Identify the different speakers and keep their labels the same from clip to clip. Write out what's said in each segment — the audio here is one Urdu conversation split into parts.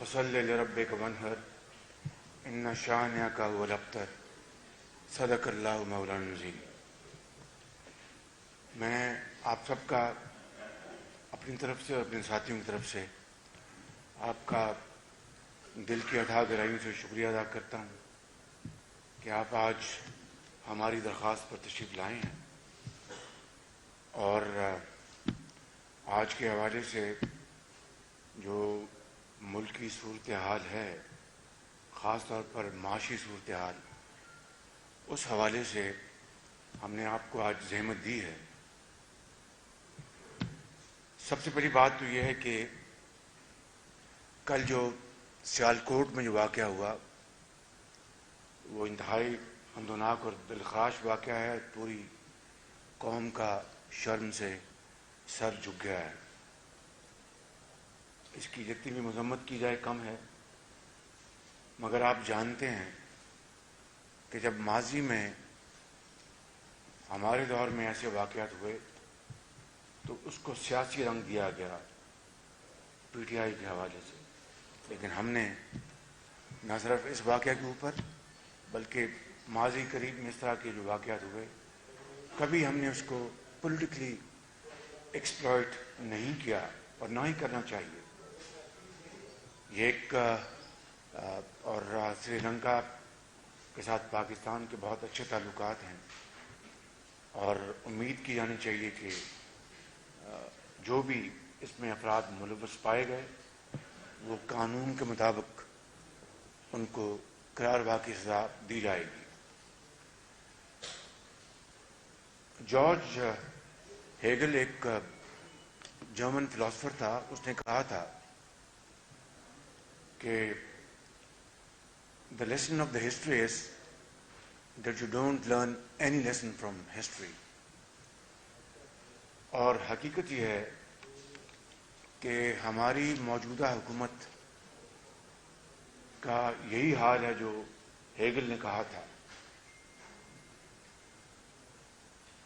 Speaker 1: فصلی لربک وانحر ان شانئک هو الابتر صدق اللہ مولانا العظیم۔ میں آپ سب کا اپنی طرف سے اور اپنے ساتھیوں کی طرف سے آپ کا دل کی اتھاہ گہرائیوں سے شکریہ ادا کرتا ہوں کہ آپ آج ہماری درخواست پر تشریف لائے ہیں اور آج کے حوالے سے جو ملک کی صورتحال ہے، خاص طور پر معاشی صورتحال، اس حوالے سے ہم نے آپ کو آج زحمت دی ہے۔ سب سے پہلی بات تو یہ ہے کہ کل جو سیالکوٹ میں جو واقعہ ہوا وہ انتہائی اندوناک اور دلخراش واقعہ ہے۔ پوری قوم کا شرم سے سر جھک گیا ہے۔ اس کی جتنی بھی مذمت کی جائے کم ہے، مگر آپ جانتے ہیں کہ جب ماضی میں ہمارے دور میں ایسے واقعات ہوئے تو اس کو سیاسی رنگ دیا گیا پی ٹی آئی کے حوالے سے، لیکن ہم نے نہ صرف اس واقعہ کے اوپر بلکہ ماضی قریب میں اس طرح کے جو واقعات ہوئے کبھی ہم نے اس کو پولیٹیکلی ایکسپلائٹ نہیں کیا اور نہ ہی کرنا چاہیے۔ یہ ایک اور سری لنکا کے ساتھ پاکستان کے بہت اچھے تعلقات ہیں اور امید کی جانی چاہیے کہ جو بھی اس میں افراد ملوث پائے گئے وہ قانون کے مطابق ان کو قرار کی سزا دی جائے گی۔ جارج ہیگل ایک جرمن فلاسفر تھا، اس نے کہا تھا کہ the lesson of the history is that you don't learn any lesson from history۔ اور حقیقت یہ ہے کہ ہماری موجودہ حکومت کا یہی حال ہے جو ہیگل نے کہا تھا۔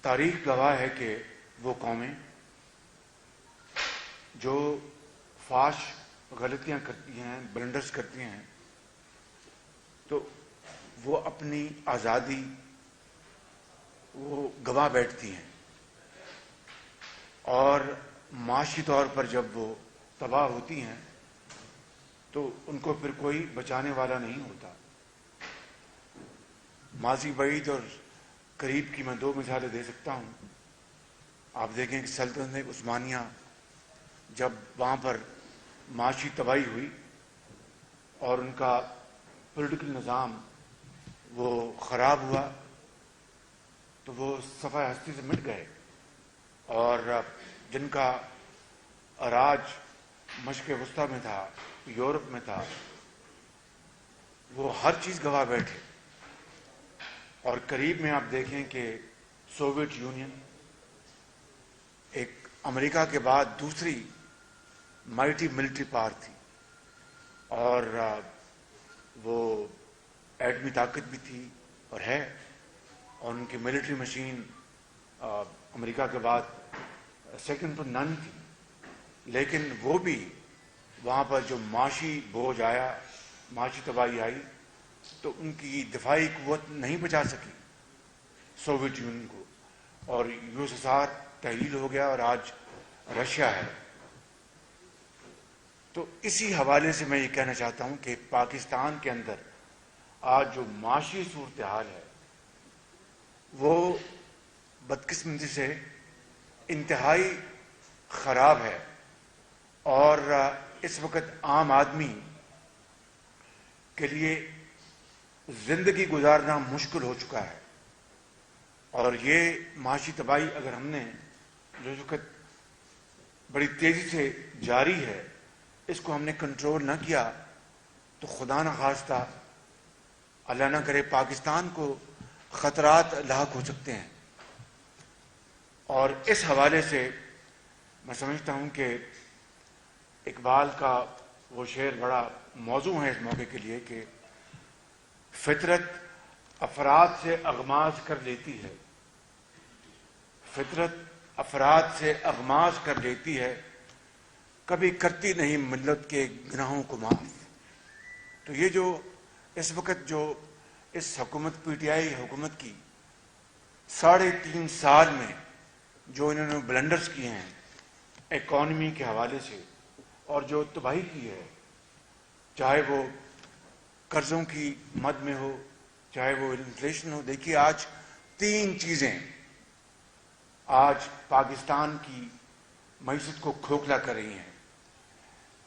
Speaker 1: تاریخ گواہ ہے کہ وہ قومیں جو فاش غلطیاں کرتی ہیں، بلنڈرز کرتی ہیں، تو وہ اپنی آزادی وہ گوا بیٹھتی ہیں اور معاشی طور پر جب وہ تباہ ہوتی ہیں تو ان کو پھر کوئی بچانے والا نہیں ہوتا۔ ماضی بعید اور قریب کی میں دو مثالیں دے سکتا ہوں۔ آپ دیکھیں کہ سلطنت عثمانیہ جب وہاں پر معاشی تباہی ہوئی اور ان کا پولیٹیکل نظام وہ خراب ہوا تو وہ صفحہ ہستی سے مٹ گئے، اور جن کا راج مشرق وسطیٰ میں تھا، یورپ میں تھا، وہ ہر چیز گوا بیٹھے۔ اور قریب میں آپ دیکھیں کہ سوویت یونین ایک امریکہ کے بعد دوسری مائٹی ملٹری پاور تھی، اور وہ ایٹمی طاقت بھی تھی اور ہے، اور ان کی ملٹری مشین امریکہ کے بعد سیکنڈ پر نن تھی، لیکن وہ بھی وہاں پر جو معاشی بوجھ آیا، معاشی تباہی آئی تو ان کی دفاعی قوت نہیں بچا سکی سوویت یونین کو، اور یو ایس ایس آر تحلیل ہو گیا اور آج رشیا ہے۔ تو اسی حوالے سے میں یہ کہنا چاہتا ہوں کہ پاکستان کے اندر آج جو معاشی صورتحال ہے وہ بدقسمتی سے انتہائی خراب ہے، اور اس وقت عام آدمی کے لیے زندگی گزارنا مشکل ہو چکا ہے۔ اور یہ معاشی تباہی اگر ہم نے جو اس وقت بڑی تیزی سے جاری ہے اس کو ہم نے کنٹرول نہ کیا تو خدا نخواستہ اللہ نہ کرے پاکستان کو خطرات لاحق ہو سکتے ہیں۔ اور اس حوالے سے میں سمجھتا ہوں کہ اقبال کا وہ شعر بڑا موزوں ہے اس موقع کے لیے کہ فطرت افراد سے اغماز کر لیتی ہے، فطرت افراد سے اغماز کر لیتی ہے، کبھی کرتی نہیں ملت کے گناہوں کو معاف۔ تو یہ جو اس وقت جو اس حکومت پی ٹی آئی حکومت کی 3.5 سال میں جو انہوں نے بلنڈرز کیے ہیں اکانومی کے حوالے سے اور جو تباہی کی ہے، چاہے وہ قرضوں کی مد میں ہو، چاہے وہ انفلیشن ہو. دیکھیے آج 3 چیزیں آج پاکستان کی معیشت کو کھوکھلا کر رہی ہیں: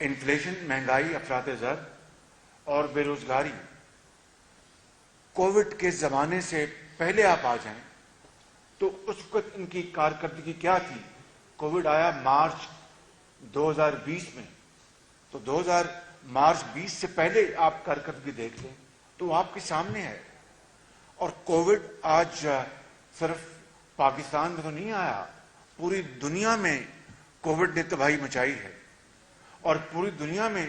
Speaker 1: انفلیشن، مہنگائی، افراط زر اور بے روزگاری. کووڈ کے زمانے سے پہلے آپ آ جائیں تو اس وقت ان کی کارکردگی کیا تھی؟ کووڈ آیا مارچ 2020 میں، تو مارچ 20 سے پہلے آپ کارکردگی دیکھ لیں تو آپ کے سامنے ہے. اور کووڈ آج صرف پاکستان میں تو نہیں آیا، پوری دنیا میں کووڈ نے تباہی مچائی ہے. اور پوری دنیا میں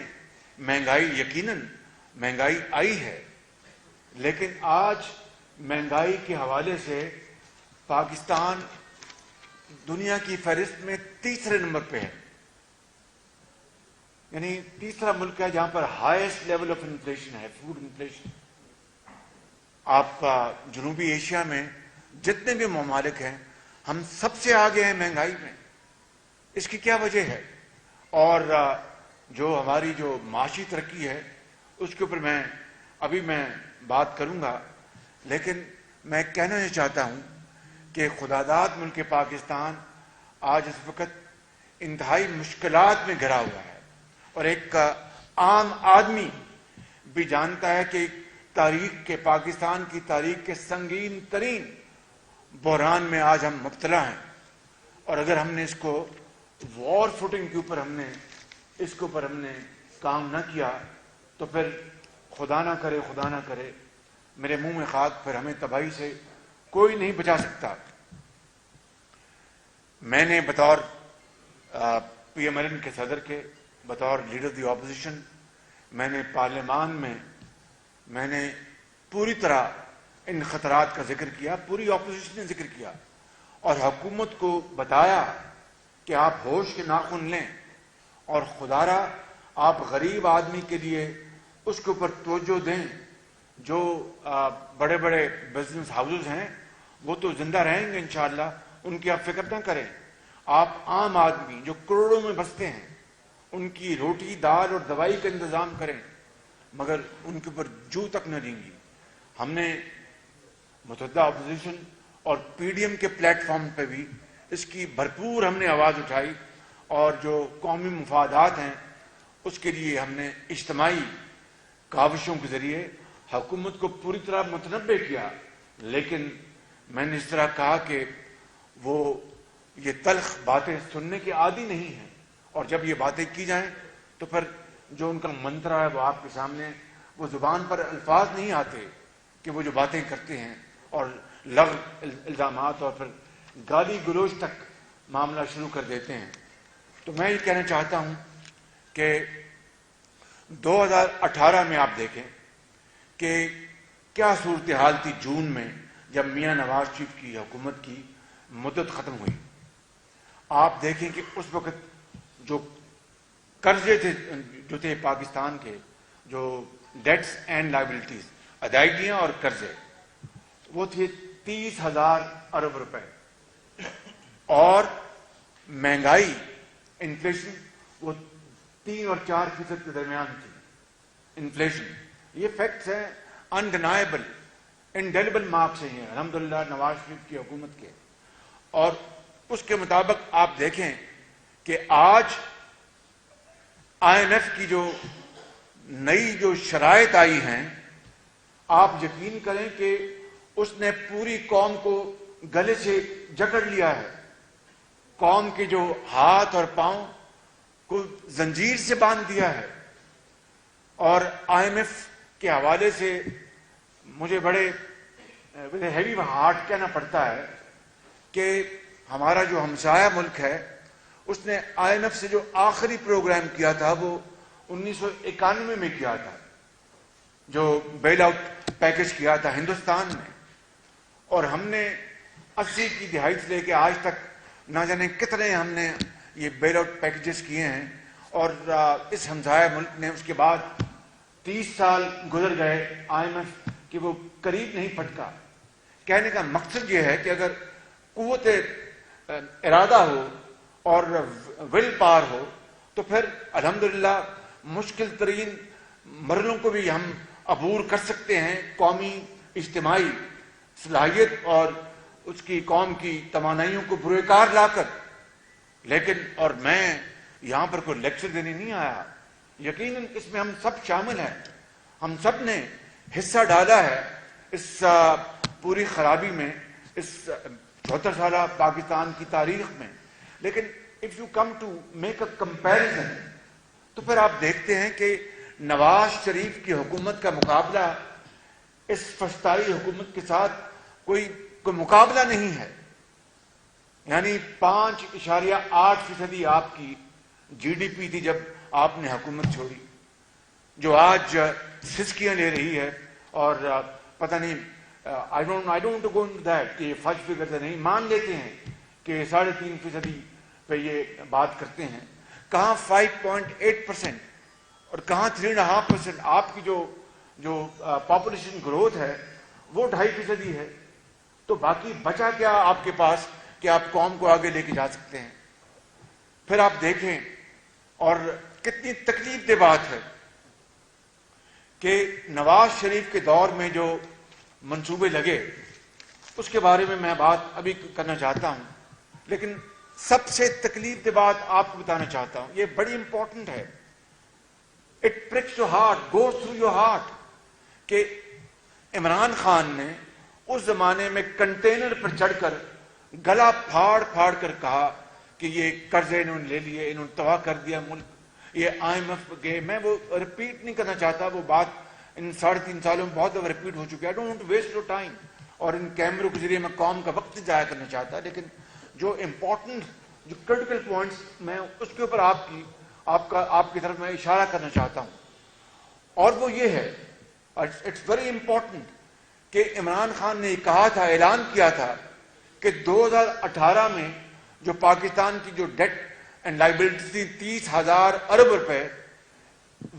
Speaker 1: مہنگائی، یقیناً مہنگائی آئی ہے، لیکن آج مہنگائی کے حوالے سے پاکستان دنیا کی فہرست میں 3 نمبر پہ ہے. یعنی 3 ملک ہے جہاں پر ہائیسٹ لیول آف انفلیشن ہے، فوڈ انفلیشن. آپ جنوبی ایشیا میں جتنے بھی ممالک ہیں ہم سب سے آگے ہیں مہنگائی میں. اس کی کیا وجہ ہے؟ اور جو ہماری جو معاشی ترقی ہے اس کے اوپر میں بات کروں گا، لیکن میں کہنا یہ چاہتا ہوں کہ خداداد ملک پاکستان آج اس وقت انتہائی مشکلات میں گھرا ہوا ہے. اور ایک عام آدمی بھی جانتا ہے کہ پاکستان کی تاریخ کے سنگین ترین بحران میں آج ہم مبتلا ہیں. اور اگر ہم نے اس کو وار فوٹنگ کے اوپر ہم نے کام نہ کیا تو پھر خدا نہ کرے میرے منہ میں خاک، پھر ہمیں تباہی سے کوئی نہیں بچا سکتا. میں نے بطور پی ایم ایل این کے صدر کے، بطور لیڈر دی اپوزیشن، میں نے پارلیمان میں نے پوری طرح ان خطرات کا ذکر کیا، پوری اپوزیشن نے ذکر کیا اور حکومت کو بتایا کہ آپ ہوش کے ناخن لیں اور خدا را آپ غریب آدمی کے لیے اس کے اوپر توجہ دیں. جو بڑے بڑے بزنس ہاؤسز ہیں وہ تو زندہ رہیں گے انشاءاللہ، ان کی آپ فکر نہ کریں. آپ عام آدمی جو کروڑوں میں بستے ہیں ان کی روٹی دال اور دوائی کا انتظام کریں، مگر ان کے اوپر جو تک نہ دیں گی. ہم نے متحدہ اپوزیشن اور پی ڈی ایم کے پلیٹ فارم پہ بھی اس کی بھرپور ہم نے آواز اٹھائی، اور جو قومی مفادات ہیں اس کے لیے ہم نے اجتماعی کاوشوں کے ذریعے حکومت کو پوری طرح متنبع کیا. لیکن میں نے اس طرح کہا کہ وہ یہ تلخ باتیں سننے کے عادی نہیں ہیں، اور جب یہ باتیں کی جائیں تو پھر جو ان کا منترا ہے وہ آپ کے سامنے، وہ زبان پر الفاظ نہیں آتے کہ وہ جو باتیں کرتے ہیں اور لغو الزامات اور پھر گالی گلوچ تک معاملہ شروع کر دیتے ہیں. تو میں یہ کہنا چاہتا ہوں کہ 2018 میں آپ دیکھیں کہ کیا صورتحال تھی جون میں جب میاں نواز شریف کی حکومت کی مدت ختم ہوئی. آپ دیکھیں کہ اس وقت جو قرضے تھے پاکستان کے، جو ڈیٹس اینڈ لائبلٹیز، ادائیگیاں اور قرضے، وہ تھے 30,000 ارب روپے. اور مہنگائی، انفلیشن، وہ 3 اور 4% کے درمیان تھی. انفلیشن، یہ فیکٹس ہیں، انڈینائبل، انڈیلیبل مارکس ہیں الحمدللہ نواز شریف کی حکومت کے. اور اس کے مطابق آپ دیکھیں کہ آج آئی ایم ایف کی جو نئی جو شرائط آئی ہیں، آپ یقین کریں کہ اس نے پوری قوم کو گلے سے جکڑ لیا ہے. قوم کے جو ہاتھ اور پاؤں کو زنجیر سے باندھ دیا ہے. اور آئی ایم ایف کے حوالے سے مجھے بڑے ہیوی ہارٹ کہنا پڑتا ہے کہ ہمارا جو ہمسایہ ملک ہے اس نے آئی ایم ایف سے جو آخری پروگرام کیا تھا وہ 1991 میں کیا تھا، جو بیل آؤٹ پیکج کیا تھا ہندوستان میں. اور ہم نے 80 کی دہائی سے لے کے آج تک نہ جانے کتنے ہم نے یہ بیل آؤٹ پیکجز کیے ہیں. اور اس ہمسایہ ملک نے اس کے بعد 30 سال گزر گئے IMF کہ وہ قریب نہیں پھٹکا. کہنے کا مقصد یہ ہے کہ اگر قوت ارادہ ہو اور ول پاور ہو تو پھر الحمدللہ مشکل ترین مرحلوں کو بھی ہم عبور کر سکتے ہیں قومی اجتماعی صلاحیت اور اس کی قوم کی توانائیوں کو بروئے کار لا کر. لیکن اور میں یہاں پر کوئی لیکچر دینے نہیں آیا, یقیناً اس میں ہم سب شامل ہیں, ہم سب نے حصہ ڈالا ہے اس پوری خرابی میں, اس 74 سالہ پاکستان کی تاریخ میں. لیکن if you come to make a comparison تو پھر آپ دیکھتے ہیں کہ نواز شریف کی حکومت کا مقابلہ اس فسطائی حکومت کے ساتھ کوئی مقابلہ نہیں ہے. یعنی 5.8% آپ کی GDP تھی جب آپ نے حکومت چھوڑی, جو آج سسکیاں لے رہی ہے. اور پتہ نہیں I don't go into that کہ یہ فج فگر سے نہیں مان لیتے ہیں کہ 3.5% پہ یہ بات کرتے ہیں. کہاں 5.8% اور کہاں 3.5%. آپ کی جو پاپولیشن گروتھ ہے وہ 2.5% ہے. تو باقی بچا کیا آپ کے پاس کہ آپ قوم کو آگے لے کے جا سکتے ہیں. پھر آپ دیکھیں اور کتنی تکلیف دہ بات ہے کہ نواز شریف کے دور میں جو منصوبے لگے اس کے بارے میں میں بات ابھی کرنا چاہتا ہوں, لیکن سب سے تکلیف دہ بات آپ کو بتانا چاہتا ہوں, یہ بڑی امپورٹنٹ ہے. It perks your heart, goes through your heart, کہ عمران خان نے اس زمانے میں کنٹینر پر چڑھ کر گلا پھاڑ پھاڑ کر کہا کہ یہ قرضے انہوں نے لے لیے, انہوں نے تباہ کر دیا ملک, یہ IMF گئے. میں وہ ریپیٹ نہیں کرنا چاہتا, وہ بات ان 3.5 سالوں میں بہت دفعہ ریپیٹ ہو چکی ہے. I don't want to waste your time, اور ان کیمروں کے ذریعے میں قوم کا وقت ضائع کرنا چاہتا. لیکن جو امپورٹنٹ جو کرٹیکل پوائنٹس میں اس کے اوپر آپ کی طرف میں اشارہ کرنا چاہتا ہوں, اور وہ یہ ہے, اٹس ویری امپورٹنٹ کہ عمران خان نے کہا تھا, اعلان کیا تھا کہ 2018 میں جو پاکستان کی جو ڈیٹ اینڈ لائبلٹی تھی 30,000 ارب روپے,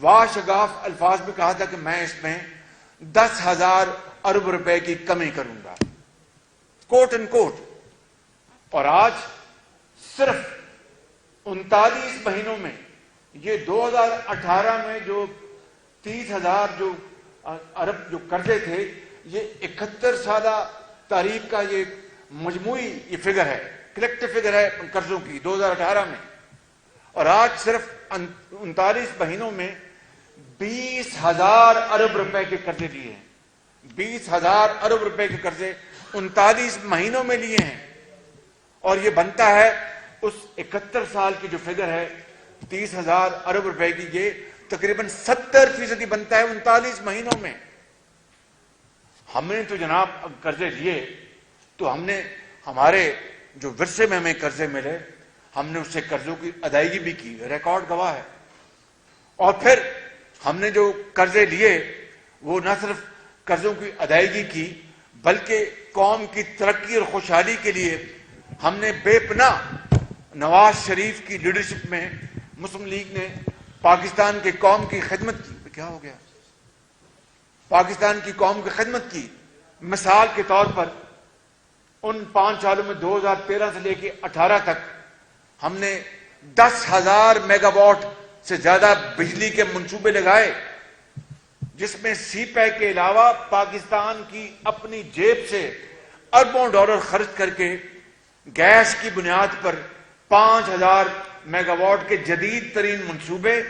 Speaker 1: واشگاف الفاظ میں کہا تھا کہ میں اس میں 10,000 ارب روپے کی کمی کروں گا, کوٹ اینڈ کوٹ. اور آج صرف 39 مہینوں میں یہ 2018 میں جو 30,000 جو ارب جو قرضے تھے, یہ 71 سالہ تاریخ کا یہ مجموعی یہ فگر ہے, کلیکٹو فگر ہے قرضوں کی 2018 میں. اور آج صرف 39 مہینوں میں 20,000 ارب روپے کے قرضے لیے ہیں. 20,000 ارب روپے کے قرضے 39 مہینوں میں لیے ہیں. اور یہ بنتا ہے اس 71 سال کی جو فگر ہے 30,000 ارب روپے کی, یہ تقریباً 70% بنتا ہے 39 مہینوں میں. ہم نے تو جناب قرضے لیے تو ہم نے ہمارے جو ورثے میں ہمیں قرضے ملے ہم نے اس سے قرضوں کی ادائیگی بھی کی, ریکارڈ گواہ ہے. اور پھر ہم نے جو قرضے لیے وہ نہ صرف قرضوں کی ادائیگی کی بلکہ قوم کی ترقی اور خوشحالی کے لیے ہم نے بے پناہ نواز شریف کی لیڈرشپ میں مسلم لیگ نے پاکستان کی قوم کی خدمت کی. کیا ہو گیا؟ پاکستان کی قوم کی خدمت کی. مثال کے طور پر ان 5 سالوں میں 2013 سے لے کے 18 تک ہم نے 10,000 میگا واٹ سے زیادہ بجلی کے منصوبے لگائے, جس میں سی پیک کے علاوہ پاکستان کی اپنی جیب سے اربوں ڈالر خرچ کر کے گیس کی بنیاد پر 5,000 میگا واٹ کے جدید ترین منصوبے,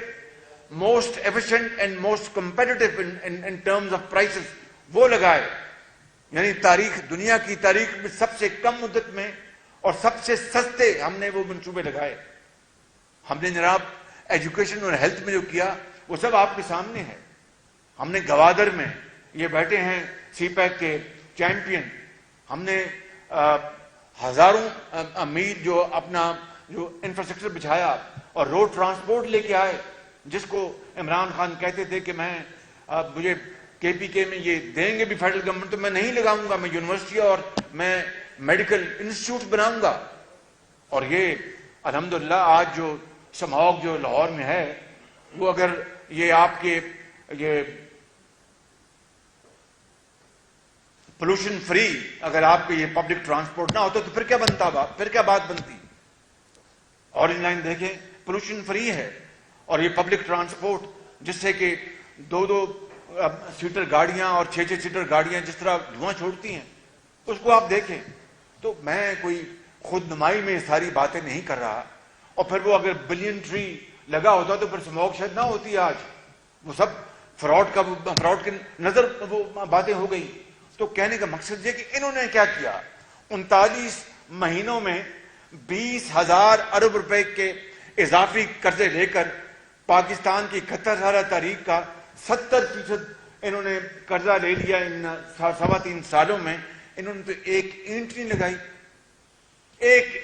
Speaker 1: most efficient and most competitive in terms of prices, وہ لگائے. یعنی دنیا کی تاریخ میں سب سے کم مدت میں اور سب سے سستے ہم نے وہ منصوبے لگائے. ہم نے جناب ایجوکیشن اور ہیلتھ میں جو کیا وہ سب آپ کے سامنے ہے. ہم نے گوادر میں, یہ بیٹھے ہیں سی پیک کے چیمپئن, ہم نے ہزاروں میل جو اپنا جو انفراسٹرکچر بچھایا اور روڈ ٹرانسپورٹ لے کے آئے, جس کو عمران خان کہتے تھے کہ مجھے KPK میں یہ دیں گے بھی فیڈرل گورنمنٹ تو میں نہیں لگاؤں گا, میں یونیورسٹی اور میں میڈیکل انسٹیٹیوٹ بناؤں گا. اور یہ الحمدللہ آج جو سماگ جو لاہور میں ہے وہ اگر یہ آپ کے یہ پولوشن فری اگر آپ کو یہ پبلک ٹرانسپورٹ نہ ہوتا تو پھر کیا بنتا، پھر کیا بات بنتی؟ اورنج لائن دیکھیں پولوشن فری ہے، اور یہ پبلک ٹرانسپورٹ جس سے کہ 2 سیٹر گاڑیاں اور 6 سیٹر گاڑیاں جس طرح دھواں چھوڑتی ہیں اس کو آپ دیکھیں. تو میں کوئی خود نمائی میں ساری باتیں نہیں کر رہا. اور پھر وہ اگر بلین ٹری لگا ہوتا تو پھر اسموگ شاید نہ ہوتی آج. وہ سب فراڈ کی نظر وہ باتیں ہو گئی. تو کہنے کا مقصد یہ کہ انہوں نے کیا کیا، 39 مہینوں میں 20,000 ارب روپے کے اضافی قرضے لے کر پاکستان کی 71 تاریخ کا 70% انہوں نے قرضہ لے لیا. ان 3.25 سالوں میں انہوں نے تو ایک اینٹ نہیں لگائی.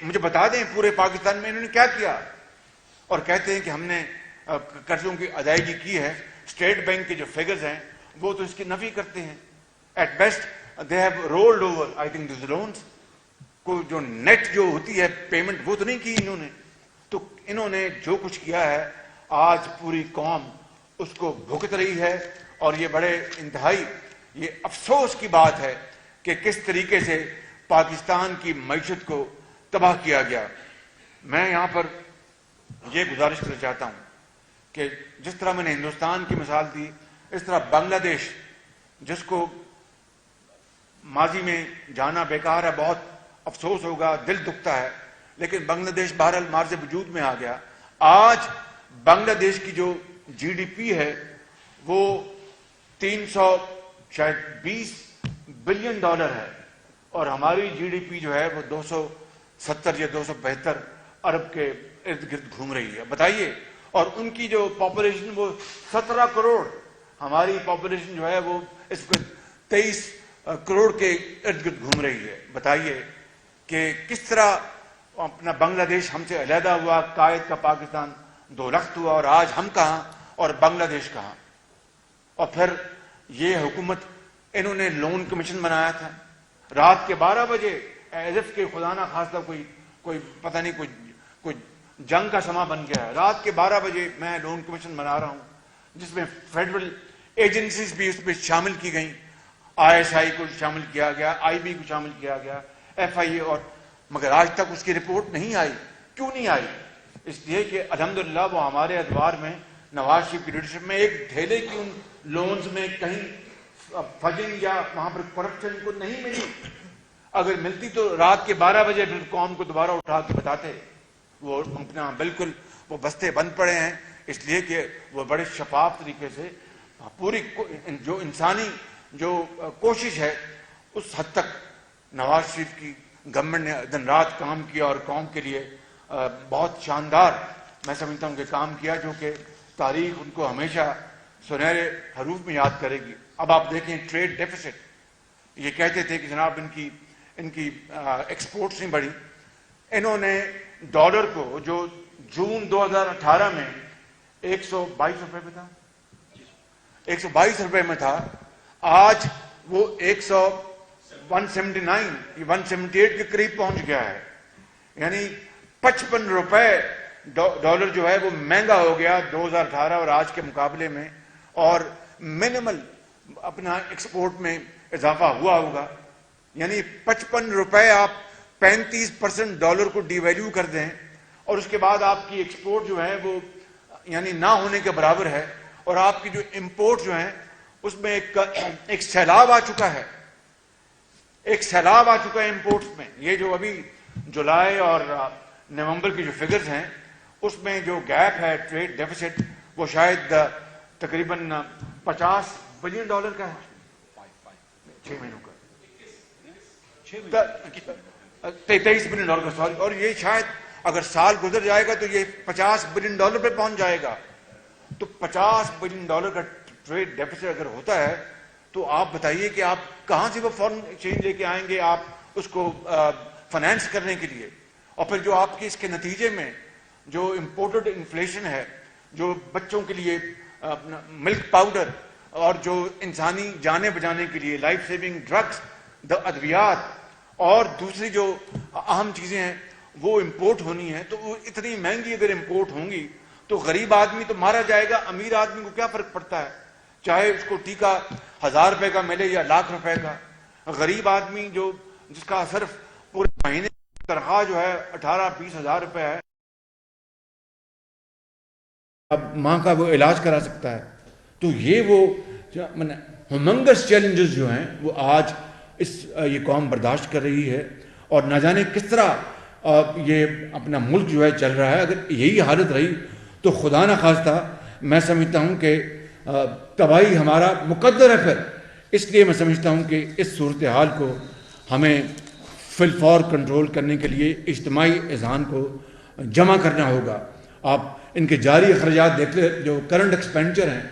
Speaker 1: مجھے بتا دیں پورے پاکستان میں انہوں نے کیا کیا. اور کہتے ہیں کہ ہم نے قرضوں کی ادائیگی کی ہے. اسٹیٹ بینک کے جو فگرز ہیں وہ تو اس کی نفی کرتے ہیں. At best they have rolled over I think these loans. کو جو نیٹ جو ہوتی ہے پیمنٹ وہ تو نہیں کی انہوں نے. تو انہوں نے جو کچھ کیا ہے آج پوری قوم اس کو بھگت رہی ہے. اور یہ بڑے انتہائی یہ افسوس کی بات ہے کہ کس طریقے سے پاکستان کی معیشت کو تباہ کیا گیا. میں یہاں پر یہ گزارش کرنا چاہتا ہوں کہ جس طرح میں نے ہندوستان کی مثال دی اس طرح بنگلہ دیش جس کو ماضی میں جانا بیکار ہے، بہت افسوس ہوگا، دل دکھتا ہے، لیکن بنگلہ دیش بہرحال مارز وجود میں آ گیا. آج بنگلہ دیش کی جو جی ڈی پی ہے وہ 320 بلین ڈالر ہے، اور ہماری جی ڈی پی جو ہے وہ 270 یا 272 ارب کے ارد گرد گھوم رہی ہے. بتائیے. اور ان کی جو پاپولیشن وہ 17 کروڑ، ہماری پاپولیشن جو ہے وہ اس وقت 23 کروڑ کے ارد گرد گھوم رہی ہے. بتائیے کہ کس طرح اپنا بنگلہ دیش ہم سے علیحدہ ہوا، قائد کا پاکستان 2 لخت ہوا، اور آج ہم کہاں اور بنگلہ دیش کہاں. اور پھر یہ حکومت انہوں نے لون کمیشن بنایا تھا رات کے 12 بجے ایز اف کہ خدا نہ خواستہ کوئی پتہ نہیں کوئی جنگ کا سما بن گیا ہے. رات کے 12 بجے میں لون کمیشن بنا رہا ہوں جس میں فیڈرل ایجنسیز بھی اس میں شامل کی گئیں. ISI کو شامل کیا گیا، IB کو شامل کیا گیا، FIA، اور مگر آج تک اس کی رپورٹ نہیں آئی. کیوں نہیں آئی؟ اس لیے کہ الحمدللہ وہ ہمارے ادوار میں نواز شریف کی لیڈرشپ میں ایک ڈھیلے کی ان لونز میں کہیں فجنگ یا وہاں پر کرپشن کو نہیں ملی. اگر ملتی تو رات کے 12 بجے پھر قوم کو دوبارہ اٹھا کے بتاتے. وہ اپنا بالکل وہ بستے بند پڑے ہیں اس لیے کہ وہ بڑے شفاف طریقے سے پوری جو انسانی جو کوشش ہے اس حد تک نواز شریف کی گورنمنٹ نے دن رات کام کیا اور قوم کے لیے بہت شاندار میں سمجھتا ہوں کہ کام کیا، جو کہ تاریخ ان کو ہمیشہ سنہرے حروف میں یاد کرے گی. اب آپ دیکھیں ٹریڈ ڈیفیسٹ، یہ کہتے تھے کہ جناب ان کی ایکسپورٹس نہیں بڑھی. انہوں نے ڈالر کو جو جون 2018 میں 122 روپے میں تھا، 122 روپے میں تھا، آج وہ 178 کے قریب پہنچ گیا ہے. یعنی 55 روپے ڈالر جو ہے وہ مہنگا ہو گیا 2018 اور آج کے مقابلے میں. اور منیمل اپنا ایکسپورٹ میں اضافہ ہوا ہوگا. یعنی 55 روپے آپ 35% ڈالر کو ڈی ویلیو کر دیں اور اس کے بعد آپ کی ایکسپورٹ جو ہے وہ یعنی نہ ہونے کے برابر ہے. اور آپ کی جو امپورٹ جو ہیں اس میں ایک سیلاب آ چکا ہے، ایک سیلاب آ چکا ہے امپورٹس میں. یہ جو ابھی جولائی اور نومبر کی جو فگرز ہیں اس میں جو گیپ ہے ٹریڈ ڈیفیسٹ وہ شاید تقریباً 50 بلین ڈالر کا ہے 6 مہینوں کا، 23 بلین ڈالر کا سوری. اور یہ شاید اگر سال گزر جائے گا تو یہ 50 بلین ڈالر پہ پہنچ جائے گا. تو 50 بلین ڈالر کا ٹریڈ ڈیفیسٹ اگر ہوتا ہے تو آپ بتائیے کہ آپ کہاں سے وہ فارن ایکسچینج لے کے آئیں گے آپ اس کو فائنینس کرنے کے لیے. اور پھر جو آپ کے اس کے نتیجے میں جو امپورٹڈ انفلیشن ہے، جو بچوں کے لیے ملک پاؤڈر اور جو انسانی جانیں بچانے کے لیے لائف سیونگ ڈرگس، ادویات اور دوسری جو اہم چیزیں ہیں وہ امپورٹ ہونی ہیں، تو وہ اتنی مہنگی اگر امپورٹ ہوں گی تو غریب آدمی تو مارا جائے گا، امیر آدمی کو کیا فرق پڑتا ہے. چاہے اس کو ٹیکہ 1000 روپے کا ملے یا لاکھ روپے کا. غریب آدمی جس کا صرف پورے مہینے کی تنخواہ جو ہے 18-20 ہزار روپے ہے، اب ماں کا وہ علاج کرا سکتا ہے. تو یہ وہ ہیومنگس چیلنجز جو ہیں وہ آج یہ قوم برداشت کر رہی ہے، اور نہ جانے کس طرح یہ اپنا ملک جو ہے چل رہا ہے. اگر یہی حالت رہی تو خدا نہ خواستہ میں سمجھتا ہوں کہ تباہی ہمارا مقدر ہے. پھر اس لیے میں سمجھتا ہوں کہ اس صورتحال کو ہمیں فی الفور کنٹرول کرنے کے لیے اجتماعی اذہان کو جمع کرنا ہوگا. آپ ان کے جاری اخراجات دیکھ لیں، جو کرنٹ ایکسپینڈیچر ہیں،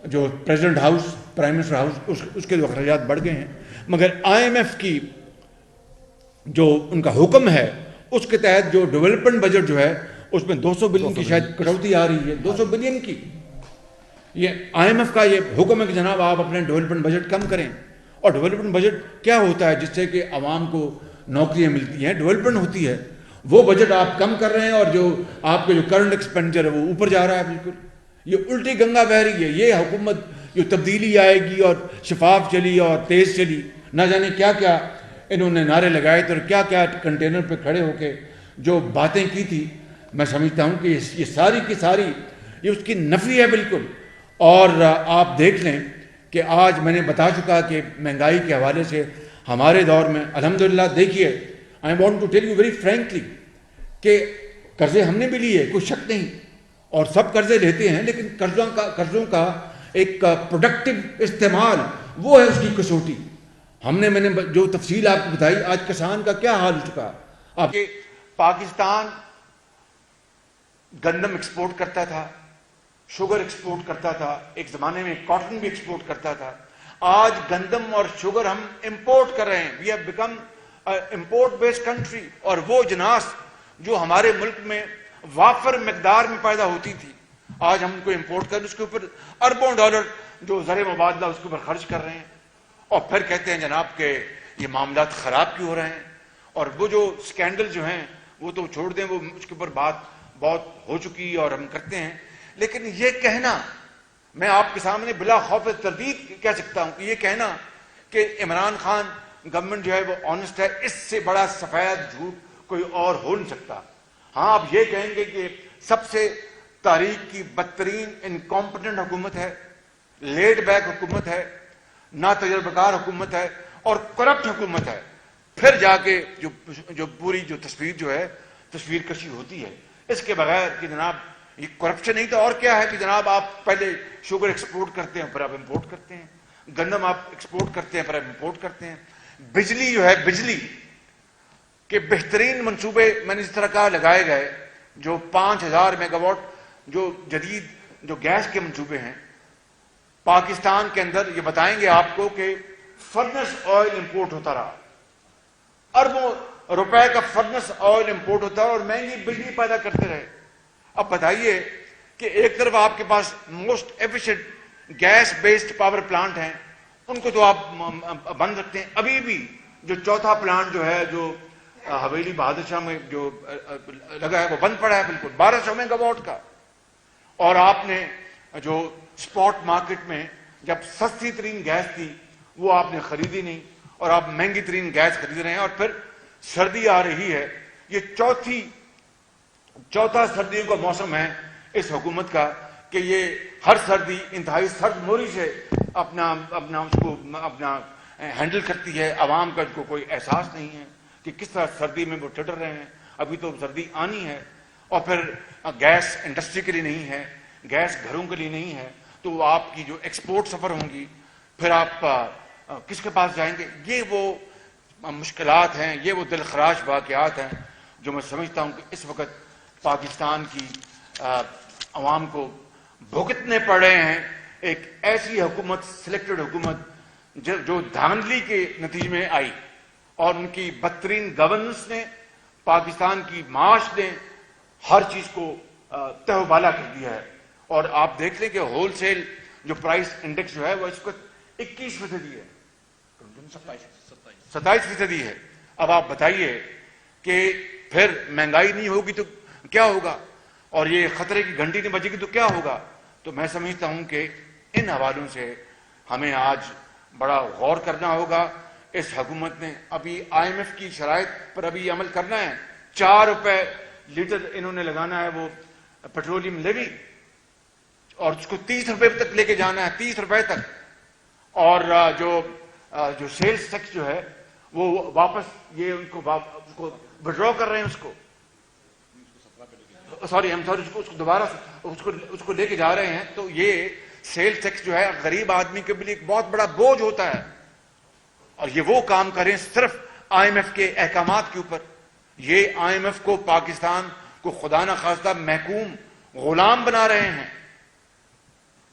Speaker 1: جو president house, prime minister house, اس کے جو اخراجات بڑھ گئے ہیں، مگر IMF کی جو ان کا حکم ہے اس کے تحت جو ڈیولپمنٹ بجٹ جو ہے اس میں 200 بلین کی شاید کٹوتی آ رہی ہے. 200 بلین کی یہ IMF کا یہ حکم ہے کہ جناب آپ اپنے ڈیولپمنٹ بجٹ کم کریں. اور ڈیولپمنٹ بجٹ کیا ہوتا ہے؟ جس سے کہ عوام کو نوکریاں ملتی ہیں، ڈیولپمنٹ ہوتی ہے. وہ بجٹ آپ کم کر رہے ہیں اور جو آپ کے جو کرنٹ ایکسپینڈیچر ہے وہ اوپر جا رہا ہے. بالکل یہ الٹی گنگا بہہ رہی ہے. یہ حکومت جو تبدیلی آئے گی اور شفاف چلی اور تیز چلی، نہ جانے کیا کیا انہوں نے نعرے لگائے تھے اور کیا کیا کنٹینر پہ کھڑے ہو کے جو باتیں کی تھی. میں سمجھتا ہوں کہ یہ ساری کی ساری یہ اس کی نفی ہے بالکل. اور آپ دیکھ لیں کہ آج میں نے بتا چکا کہ مہنگائی کے حوالے سے ہمارے دور میں الحمدللہ دیکھیے، I want to tell you very frankly کہ قرضے ہم نے بھی لیے، کوئی شک نہیں، اور سب قرضے لیتے ہیں، لیکن قرضوں کا ایک پروڈکٹیو استعمال وہ ہے اس کی کسوٹی. میں نے جو تفصیل آپ کو بتائی، آج کسان کا کیا حال ہو چکا. آپ کہ پاکستان گندم ایکسپورٹ کرتا تھا، شوگر ایکسپورٹ کرتا تھا، ایک زمانے میں کاٹن بھی ایکسپورٹ کرتا تھا. آج گندم اور شوگر ہم امپورٹ کر رہے ہیں. We have become import based country. اور وہ جناس جو ہمارے ملک میں وافر مقدار میں پیدا ہوتی تھی، آج ہم ان کو امپورٹ کر اس کے اوپر اربوں ڈالر جو زر مبادلہ اس کے اوپر خرچ کر رہے ہیں. اور پھر کہتے ہیں جناب کہ یہ معاملات خراب کیوں ہو رہے ہیں. اور وہ جو سکینڈل جو ہیں وہ تو چھوڑ دیں، وہ اس کے اوپر بات بہت ہو چکی اور ہم کرتے ہیں. لیکن یہ کہنا، میں آپ کے سامنے بلا خوف تردید کہہ سکتا ہوں کہ یہ کہنا کہ عمران خان گورنمنٹ جو ہے وہ آنےسٹ ہے، اس سے بڑا سفید جھوٹ کوئی اور ہو نہیں سکتا. ہاں آپ یہ کہیں گے کہ سب سے تاریخ کی بدترین انکمپٹنٹ حکومت ہے، لیڈ بیک حکومت ہے، نا تجربہ کار حکومت ہے اور کرپٹ حکومت ہے. پھر جا کے جو پوری جو تصویر جو ہے تصویر کشی ہوتی ہے. اس کے بغیر کہ جناب یہ کرپشن نہیں تو اور کیا ہے کہ جناب آپ پہلے شوگر ایکسپورٹ کرتے ہیں پھر آپ امپورٹ کرتے ہیں، گندم آپ ایکسپورٹ کرتے ہیں پھر آپ امپورٹ کرتے ہیں. بجلی جو ہے، بجلی کے بہترین منصوبے میں نے اس طرح کہا لگائے گئے، جو 5000 میگا واٹ جو جدید جو گیس کے منصوبے ہیں پاکستان کے اندر. یہ بتائیں گے آپ کو کہ فرنس آئل امپورٹ ہوتا رہا، اربوں روپے کا فرنس آئل امپورٹ ہوتا ہے اور مہنگی بجلی پیدا کرتے رہے. اب بتائیے کہ ایک طرف آپ کے پاس most efficient gas based power plant ہیں، ان کو تو آپ بند رکھتے ہیں. ابھی بھی جو چوتھا پلانٹ جو ہے جو حویلی بہادر شاہ میں جو لگا ہے وہ بند پڑا ہے بالکل 1200 میگا واٹ کا. اور آپ نے جو سپاٹ مارکیٹ میں جب سستی ترین گیس تھی وہ آپ نے خریدی نہیں اور آپ مہنگی ترین گیس خرید رہے ہیں. اور پھر سردی آ رہی ہے، یہ چوتھا سردیوں کا موسم ہے اس حکومت کا کہ یہ ہر سردی انتہائی سرد موری سے اپنا اس کو اپنا ہینڈل کرتی ہے. عوام کا کو کوئی احساس نہیں ہے کہ کس طرح سردی میں وہ ٹٹر رہے ہیں. ابھی تو سردی آنی ہے اور پھر گیس انڈسٹری کے لیے نہیں ہے، گیس گھروں کے لیے نہیں ہے، تو آپ کی جو ایکسپورٹ سفر ہوں گی پھر آپ کس کے پاس جائیں گے. یہ وہ مشکلات ہیں، یہ وہ دلخراش واقعات ہیں جو میں سمجھتا ہوں کہ اس وقت پاکستان کی عوام کو بھگتنے پڑ رہے ہیں. ایک ایسی حکومت، سلیکٹڈ حکومت جو دھاندلی کے نتیجے میں آئی اور ان کی بدترین گورننس نے پاکستان کی معاش نے ہر چیز کو تہو بالا کر دیا ہے. اور آپ دیکھ لیں کہ ہول سیل جو پرائس انڈیکس جو ہے وہ اس وقت 21% ہے، 27% ہے. اب آپ بتائیے کہ پھر مہنگائی نہیں ہوگی تو کیا ہوگا، اور یہ خطرے کی گھنٹی نہیں بجے گی تو کیا ہوگا. تو میں سمجھتا ہوں کہ ان حوالوں سے ہمیں آج بڑا غور کرنا ہوگا. اس حکومت نے ابھی IMF کی شرائط پر ابھی عمل کرنا ہے. 4 روپے لیٹر انہوں نے لگانا ہے وہ پیٹرولیم لیوی, اور اس کو 30 روپے تک لے کے جانا ہے, 30 روپے تک. اور جو سیلز ٹیکس جو ہے وہ واپس یہ ان کو وڈرا کر رہے ہیں, اس کو اس کو دوبارہ اس کو لے کے جا رہے ہیں. تو یہ سیل ٹیکس جو ہے غریب آدمی کے لیے ایک بہت بڑا بوجھ ہوتا ہے, اور یہ وہ کام کریں صرف IMF کے احکامات کے اوپر. یہ IMF کو, پاکستان کو خدا نہ خواستہ محکوم غلام بنا رہے ہیں.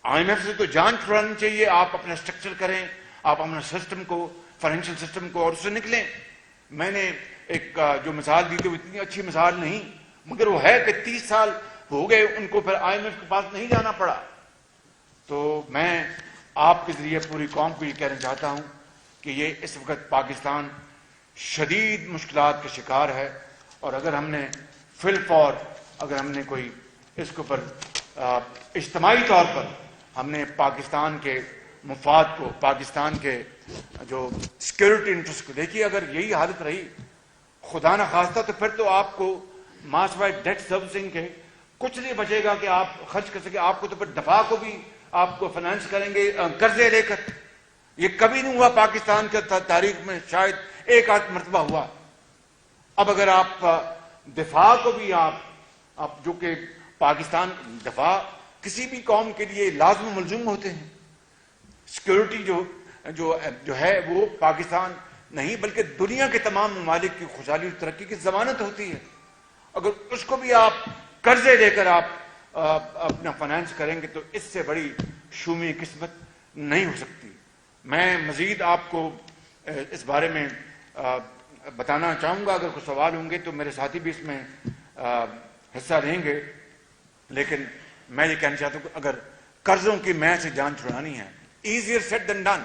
Speaker 1: IMF سے تو جان چھڑانی چاہیے. آپ اپنا اسٹرکچر کریں, آپ اپنا سسٹم کو, فائنینشیل سسٹم کو, اور اس سے نکلیں. میں نے ایک جو مثال دی تھی وہ اتنی اچھی مثال نہیں, مگر وہ ہے کہ 30 سال ہو گئے ان کو, پھر IMF کے پاس نہیں جانا پڑا. تو میں آپ کے ذریعے پوری قوم کو یہ کہنا چاہتا ہوں کہ یہ اس وقت پاکستان شدید مشکلات کا شکار ہے, اور اگر ہم نے فی الفور اگر ہم نے کوئی اس کے اوپر اجتماعی طور پر ہم نے پاکستان کے مفاد کو, پاکستان کے جو سیکیورٹی انٹرسٹ کو, دیکھیے اگر یہی حالت رہی خدا نہ خواستہ تو پھر تو آپ کو ماس وائڈ ڈیٹ سروسنگ کے کچھ نہیں بچے گا کہ آپ خرچ کر سکیں. آپ کو تو پھر دفاع کو بھی آپ کو فائنانس کریں گے قرضے لے کر. یہ کبھی نہیں ہوا پاکستان کے تاریخ میں, شاید ایک آدھ مرتبہ ہوا. اب اگر آپ دفاع کو بھی آپ جو کہ پاکستان دفاع کسی بھی قوم کے لیے لازم و ملزوم ہوتے ہیں, سیکیورٹی جو ہے وہ پاکستان نہیں بلکہ دنیا کے تمام ممالک کی خوشحالی اور ترقی کی ضمانت ہوتی ہے. اگر اس کو بھی آپ قرضے لے کر آپ اپنا فائنانس کریں گے تو اس سے بڑی شومی قسمت نہیں ہو سکتی. میں مزید آپ کو اس بارے میں بتانا چاہوں گا. اگر کوئی سوال ہوں گے تو میرے ساتھی بھی اس میں حصہ لیں گے, لیکن میں یہ کہنا چاہتا ہوں کہ اگر قرضوں کی میں سے جان چھڑانی ہے, ایزیئر سیڈ دین ڈن,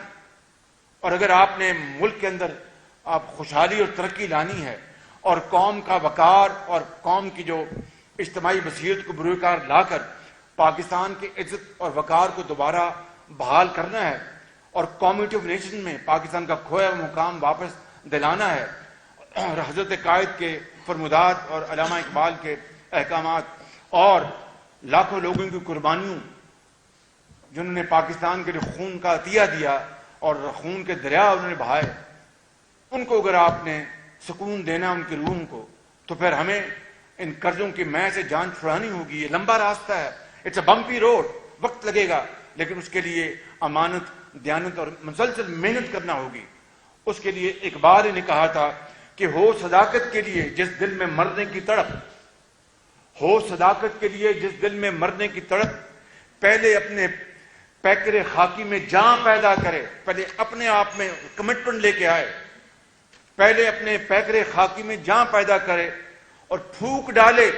Speaker 1: اور اگر آپ نے ملک کے اندر آپ خوشحالی اور ترقی لانی ہے اور قوم کا وقار اور قوم کی جو اجتماعی بصیرت کو بروئے کار لا کر پاکستان کی عزت اور وقار کو دوبارہ بحال کرنا ہے اور کمیونٹی آف نیشن میں پاکستان کا کھویا مقام واپس دلانا ہے, اور حضرت قائد کے فرمودات اور علامہ اقبال کے احکامات اور لاکھوں لوگوں کی قربانیوں جنہوں نے پاکستان کے لیے خون کا عطیہ دیا اور خون کے دریا انہوں نے بہائے, ان کو اگر آپ نے سکون دینا ان کی روح کو, تو پھر ہمیں ان قرضوں کی میں سے جان چھڑانی ہوگی. یہ لمبا راستہ ہے, اٹس اے بمپی روڈ, وقت لگے گا, لیکن اس کے لیے امانت, دیانت اور مسلسل محنت کرنا ہوگی. اس کے لیے اقبال نے کہا تھا کہ ہو صداقت کے لیے جس دل میں مرنے کی تڑپ, ہو صداقت کے لیے جس دل میں مرنے کی تڑپ, پہلے اپنے پیکر خاکی میں جان پیدا کرے. پہلے اپنے آپ میں کمٹمنٹ لے کے آئے, پہلے اپنے پیکر خاکی میں جان پیدا کرے اور پھونک ڈالے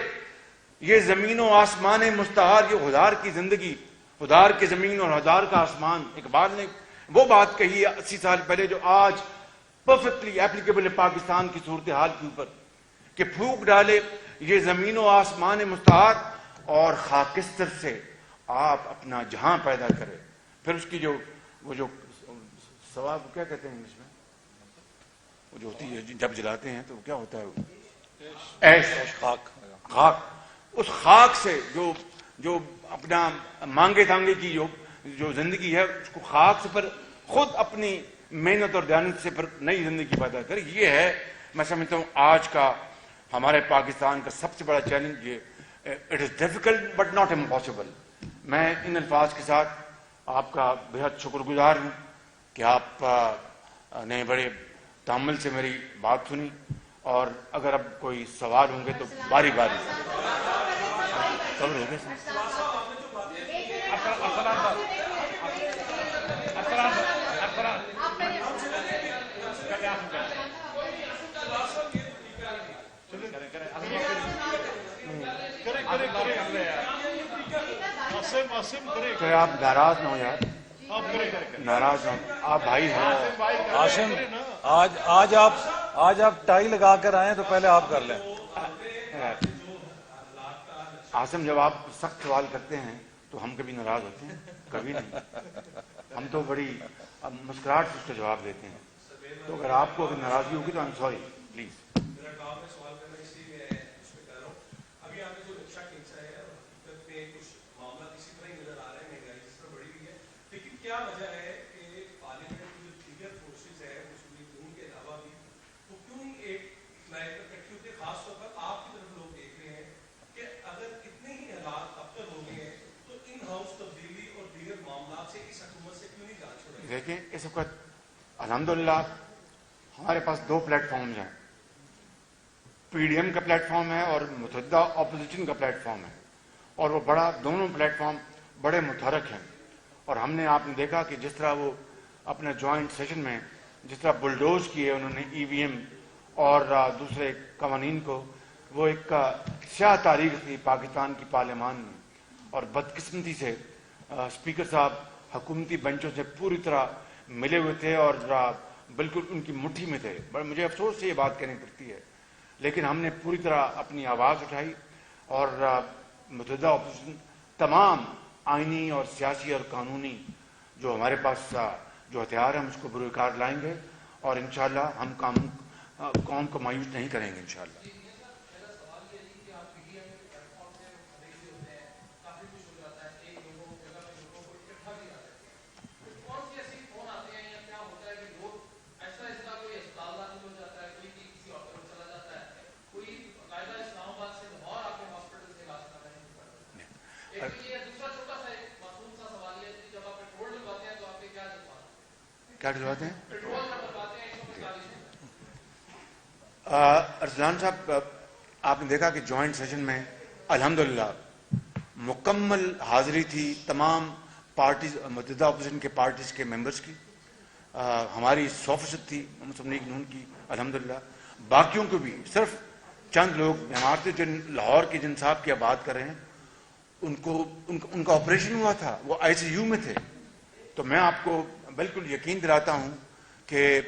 Speaker 1: یہ زمین و آسمان مستعار, یہ ہزار کی زندگی, ہزار کی زمین اور ہزار کا آسمان. اقبال نے وہ بات کہی ہے 80 سال پہلے جو آج پرفیکٹلی ایپلیکیبل ہے پاکستان کی صورتحال کے اوپر, کہ پھونک ڈالے یہ زمین و آسمان مستعار اور خاکستر سے آپ اپنا جہاں پیدا کرے. پھر اس کی وہ جو ثواب کیا کہتے ہیں انگلش میں, وہ جو ہوتی ہے جب جلاتے ہیں تو کیا ہوتا ہے, ایش, خاک. اس خاک سے جو اپنا مانگے تانگے کی جو زندگی ہے اس کو خاک سے پھر خود اپنی محنت اور دیانت سے پھر نئی زندگی پیدا کرے. یہ ہے میں سمجھتا ہوں آج کا ہمارے پاکستان کا سب سے بڑا چیلنج. یہ it is difficult but not impossible. میں ان الفاظ کے ساتھ آپ کا بہت شکر گزار ہوں کہ آپ نے بڑے تحمل سے میری بات سنی, اور اگر اب کوئی سوال ہوں گے تو باری باری ہو گئے. آپ ناراض نہ ہو یار, ناراض نہ ہو, آپ بھائی ہیں.
Speaker 2: عاصم آج آپ ٹائی لگا کر آئے تو پہلے آپ کر لیں.
Speaker 1: عاصم جب آپ سخت سوال کرتے ہیں تو ہم کبھی ناراض ہوتے ہیں؟ کبھی نہیں. ہم تو بڑی مسکراہٹ سے اس کا جواب دیتے ہیں. تو اگر آپ کو اگر ناراضگی ہوگی تو آئی ایم سوری پلیز.
Speaker 3: میرا کام ہے سوال کرنا، اس لیے میں اس پہ کر رہا ہوں. ابھی آپ نے جو نقشہ کھینچا ہے حقیقت میں کچھ معاملات اسی طرح ہی نظر آ رہے ہیں، مہنگائی جس طرح بڑھی ہوئی ہے، لیکن کیا وجہ ہے کہ پارلیمنٹ کی جو دیگر فورسز ہے مسلم لیگ نون کے علاوہ بھی وہ کیوں نہیں ایک لائن پر اکٹھی ہوتے؟ خاص طور پر آپ کی طرف لوگ دیکھ رہے ہیں کہ اگر اتنے ہی حالات اب تک ہو گئے ہیں تو ان ہاؤس تبدیلی اور دیگر معاملات سے اس حکومت سے کیوں نہیں جان چھوڑا؟
Speaker 1: دیکھیں اس وقت الحمدللہ ہمارے پاس دو پلیٹ فارمز ہیں. پی ڈی ایم کا پلیٹ فارم ہے اور متحدہ اپوزیشن کا پلیٹ فارم ہے، اور وہ بڑا دونوں پلیٹ فارم بڑے متحرک ہیں. اور ہم نے آپ نے دیکھا کہ جس طرح وہ اپنے جوائنٹ سیشن میں جس طرح بلڈوز کیے انہوں نے ای وی ایم اور دوسرے قوانین کو، وہ ایک سیاہ تاریخ تھی پاکستان کی پارلیمان میں. اور بدقسمتی سے اسپیکر صاحب حکومتی بینچوں سے پوری طرح ملے ہوئے تھے اور بالکل ان کی مٹھی میں تھے. مجھے افسوس سے یہ بات کہنی پڑتی ہے، لیکن ہم نے پوری طرح اپنی آواز اٹھائی اور متحدہ اپوزیشن تمام آئینی اور سیاسی اور قانونی جو ہمارے پاس جو ہتھیار ہیں ہم اس کو بروئے کار لائیں گے، اور انشاءاللہ ہم قوم کو مایوس نہیں کریں گے انشاءاللہ. کیا ڈلواتے ہیں ارسلان صاحب؟ آپ نے دیکھا کہ جوائنٹ سیشن میں الحمدللہ مکمل حاضری تھی تمام پارٹیز، متحدہ اپوزیشن کے پارٹیز کے ممبرز کی. ہماری 100% تھی مسلم لیگ نون کی الحمدللہ. باقیوں کو بھی صرف چند لوگ ہمارے جن لاہور کے جن صاحب کی آپ بات کر رہے ہیں ان کا آپریشن ہوا تھا، وہ آئی سی یو میں تھے. تو میں آپ کو بالکل یقین دلاتا ہوں کہ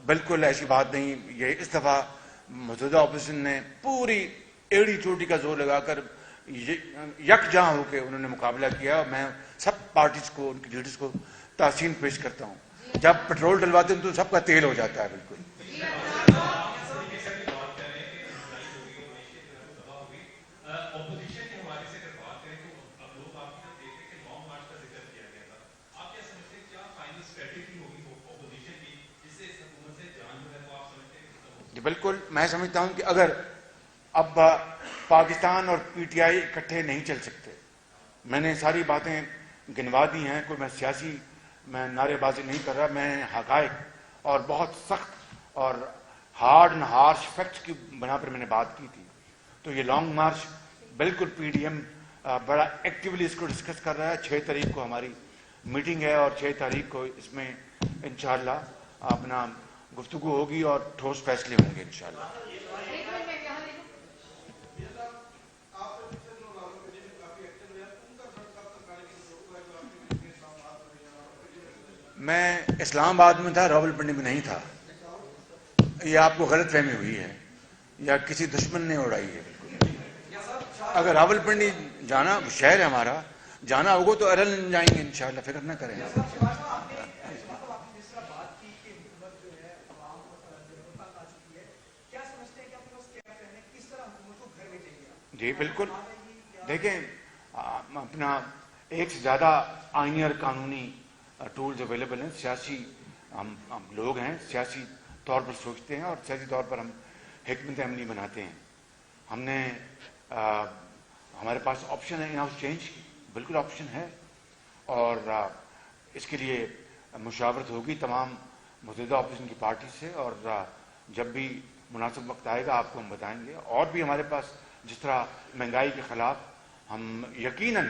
Speaker 1: بالکل ایسی بات نہیں. یہ اس دفعہ متحدہ اپوزیشن نے پوری ایڑی چوٹی کا زور لگا کر یکجاں ہو کے انہوں نے مقابلہ کیا. میں سب پارٹیز کو، ان کی لیڈرز کو تحسین پیش کرتا ہوں. جب پٹرول ڈلواتے ہیں تو سب کا تیل ہو جاتا ہے. بالکل بالکل میں سمجھتا ہوں کہ اگر اب پاکستان اور پی ٹی آئی اکٹھے نہیں چل سکتے، میں نے ساری باتیں گنوا دی ہیں، کوئی میں نعرے بازی نہیں کر رہا، میں حقائق اور بہت سخت اور ہارڈ اینڈ ہارش فیکٹس کی بنا پر میں نے بات کی تھی. تو یہ لانگ مارچ بالکل پی ڈی ایم بڑا ایکٹیولی اس کو ڈسکس کر رہا ہے. 6 تاریخ کو ہماری میٹنگ ہے اور 6 تاریخ کو اس میں انشاءاللہ اپنا گفتگو ہوگی اور ٹھوس فیصلے ہوں گے انشاءاللہ. میں اسلام آباد میں تھا، راول پنڈی میں نہیں تھا. یہ آپ کو غلط فہمی ہوئی ہے یا کسی دشمن نے اڑائی ہے. اگر راول پنڈی جانا شہر ہے ہمارا، جانا ہوگا تو ارل جائیں گے انشاءاللہ، فکر نہ کریں. جی بالکل. دیکھیں اپنا ایک سے زیادہ آئینی اور قانونی ٹولز اویلیبل ہیں. سیاسی ہم لوگ ہیں، سیاسی طور پر سوچتے ہیں اور سیاسی طور پر ہم حکمت عملی بناتے ہیں. ہم نے ہمارے پاس آپشن ہے ان ہاؤس چینج کی، بالکل آپشن ہے، اور اس کے لیے مشاورت ہوگی تمام متحدہ اپوزیشن کی پارٹی سے، اور جب بھی مناسب وقت آئے گا آپ کو ہم بتائیں گے. اور بھی ہمارے پاس جس طرح مہنگائی کے خلاف ہم یقیناً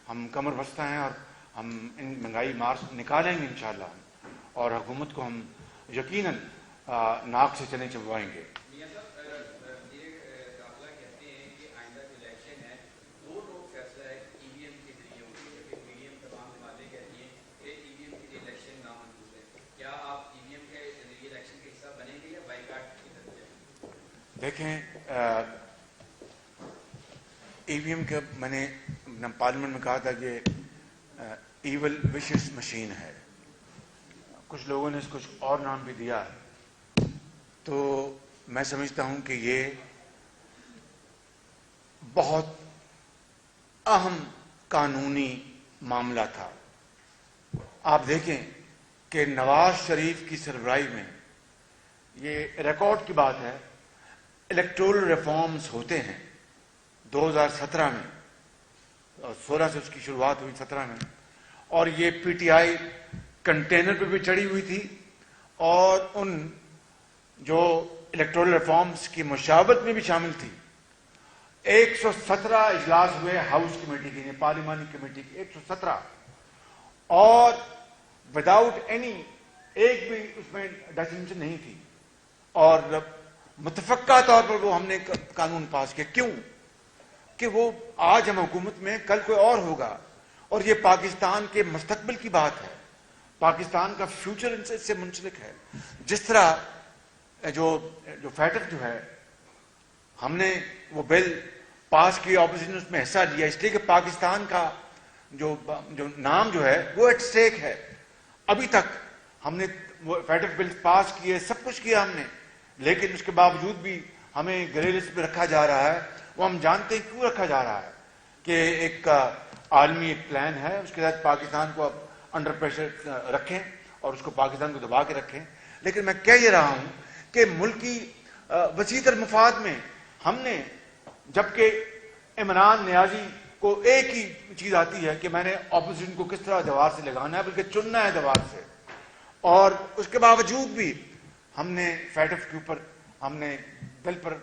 Speaker 1: ہم کمر بستہ ہیں اور ہم ان مہنگائی مارچ نکالیں گے انشاءاللہ، اور حکومت کو ہم یقیناً ناک سے چنے چبوائیں گے. دیکھیں ای وی ایم کے میں نے پارلیمنٹ میں کہا تھا کہ ایول وشز مشین ہے، کچھ لوگوں نے اس کو کچھ اور نام بھی دیا ہے، تو میں سمجھتا ہوں کہ یہ بہت اہم قانونی معاملہ تھا۔ آپ دیکھیں کہ نواز شریف کی سربراہی میں، یہ ریکارڈ کی بات ہے، الیکٹورل ریفارمز ہوتے ہیں 2017 میں، 16 سے اس کی شروعات ہوئی 17 میں، اور یہ پی ٹی آئی کنٹینر پہ بھی چڑھی ہوئی تھی اور ان جو الیکٹورل ریفارمز کی مشاورت میں بھی شامل تھی۔ 117 اجلاس ہوئے ہاؤس کمیٹی کے، پارلیمانی کمیٹی کے 117، اور وداؤٹ اینی، ایک بھی اس میں ڈسنشن نہیں تھی، اور متفقہ طور پر وہ ہم نے قانون پاس کیا۔ کیوں؟ کہ وہ آج ہم حکومت میں، کل کوئی اور ہوگا، اور یہ پاکستان کے مستقبل کی بات ہے، پاکستان کا فیوچر ان سے منسلک ہے۔ جس طرح جو فیٹف جو ہے، ہم نے وہ بل پاس کیا، اپوزیشن اس میں حصہ لیا، اس لیے کہ پاکستان کا جو نام جو ہے وہ ایٹ اسٹیک ہے۔ ابھی تک ہم نے وہ فیڈرل بل پاس کیے، سب کچھ کیا ہم نے، لیکن اس کے باوجود بھی ہمیں گرے لسٹ پہ رکھا جا رہا ہے۔ وہ ہم جانتے ہیں کیوں رکھا جا رہا ہے، کہ ایک عالمی ایک پلان ہے، اس کے تحت پاکستان کو اب انڈر پریشر رکھیں اور اس کو پاکستان کو دبا کے رکھیں۔ لیکن میں کہہ یہ رہا ہوں کہ ملکی وسیع تر مفاد میں ہم نے، جبکہ عمران نیازی کو ایک ہی چیز آتی ہے کہ میں نے اپوزیشن کو کس طرح دیوار سے لگانا ہے، بلکہ چننا ہے دیوار سے، اور اس کے باوجود بھی ہم نے فیٹف کے اوپر، ہم نے بل پر